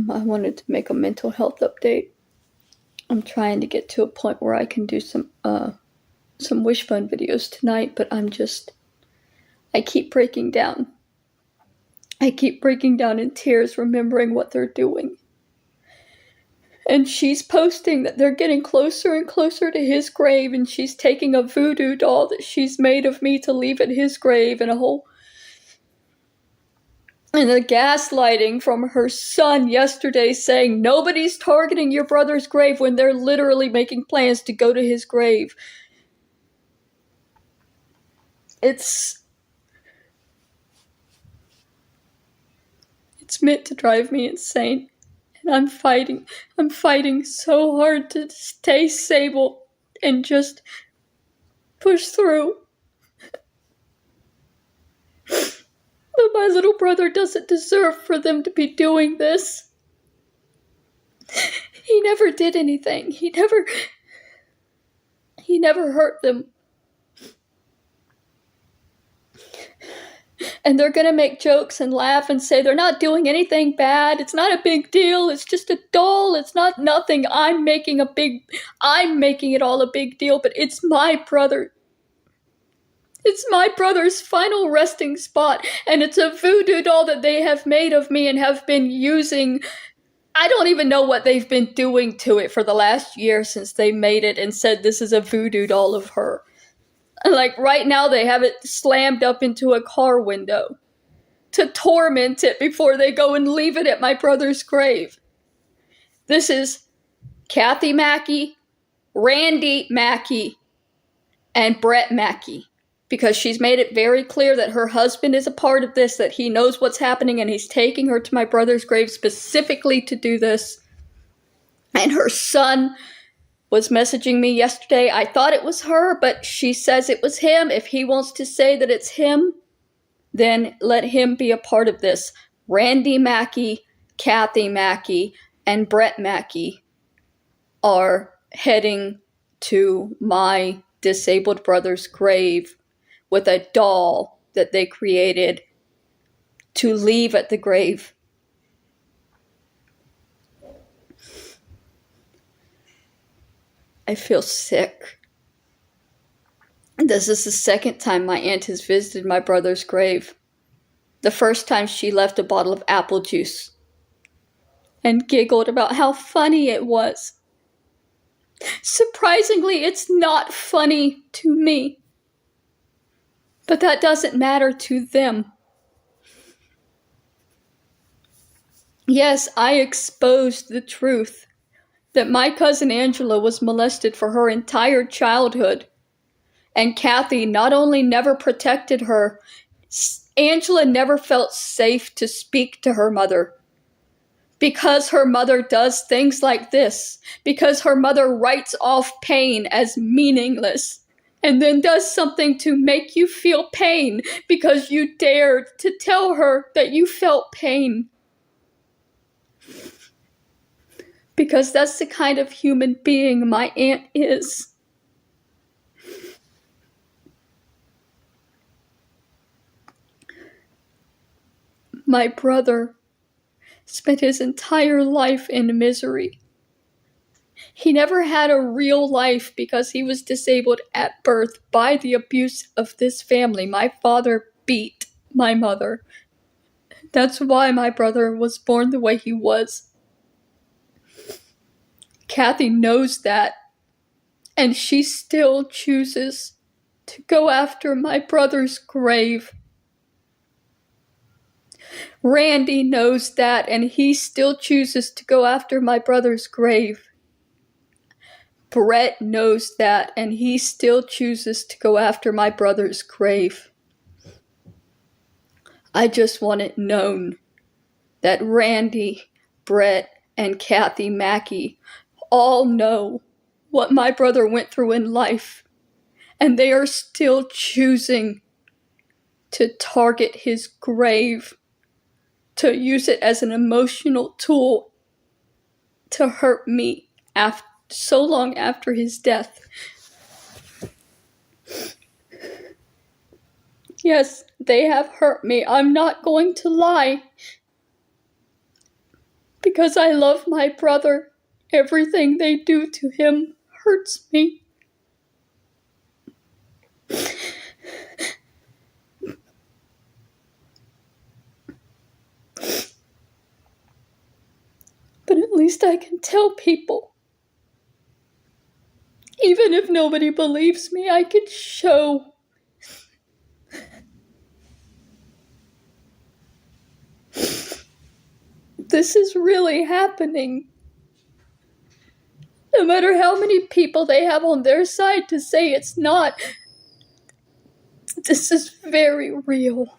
I wanted to make a mental health update. I'm trying to get to a point where I can do some wish fund videos tonight, but I keep breaking down. I keep breaking down in tears, remembering what they're doing. And she's posting that they're getting closer and closer to his grave, and she's taking a voodoo doll that she's made of me to leave at his grave, and the gaslighting from her son yesterday saying nobody's targeting your brother's grave when they're literally making plans to go to his grave. It's meant to drive me insane. And I'm fighting so hard to stay stable and just push through. But my little brother doesn't deserve for them to be doing this. He never did anything. He never hurt them. And they're gonna make jokes and laugh and say they're not doing anything bad. It's not a big deal. It's just a doll. It's not nothing. I'm making it all a big deal, but it's my brother. It's my brother's final resting spot, and it's a voodoo doll that they have made of me and have been using. I don't even know what they've been doing to it for the last year since they made it and said this is a voodoo doll of her. Like right now they have it slammed up into a car window to torment it before they go and leave it at my brother's grave. This is Kathy Mackey, Randy Mackey, and Brett Mackey. Because she's made it very clear that her husband is a part of this, that he knows what's happening, and he's taking her to my brother's grave specifically to do this. And her son was messaging me yesterday. I thought it was her, but she says it was him. If he wants to say that it's him, then let him be a part of this. Randy Mackey, Kathy Mackey, and Brett Mackey are heading to my disabled brother's grave with a doll that they created to leave at the grave. I feel sick. This is the second time my aunt has visited my brother's grave. The first time she left a bottle of apple juice and giggled about how funny it was. Surprisingly, it's not funny to me. But that doesn't matter to them. Yes, I exposed the truth that my cousin Angela was molested for her entire childhood. And Kathy not only never protected her, Angela never felt safe to speak to her mother. Because her mother does things like this. Because her mother writes off pain as meaningless. And then does something to make you feel pain because you dared to tell her that you felt pain. Because that's the kind of human being my aunt is. My brother spent his entire life in misery. He never had a real life because he was disabled at birth by the abuse of this family. My father beat my mother. That's why my brother was born the way he was. Kathy knows that, and she still chooses to go after my brother's grave. Randy knows that, and he still chooses to go after my brother's grave. Brett knows that, and he still chooses to go after my brother's grave. I just want it known that Randy, Brett, and Kathy Mackey all know what my brother went through in life, and they are still choosing to target his grave, to use it as an emotional tool to hurt me so long after his death. Yes, they have hurt me. I'm not going to lie. because I love my brother. Everything they do to him hurts me. But at least I can tell people. Even if nobody believes me, I can show. This is really happening. No matter how many people they have on their side to say it's not, this is very real.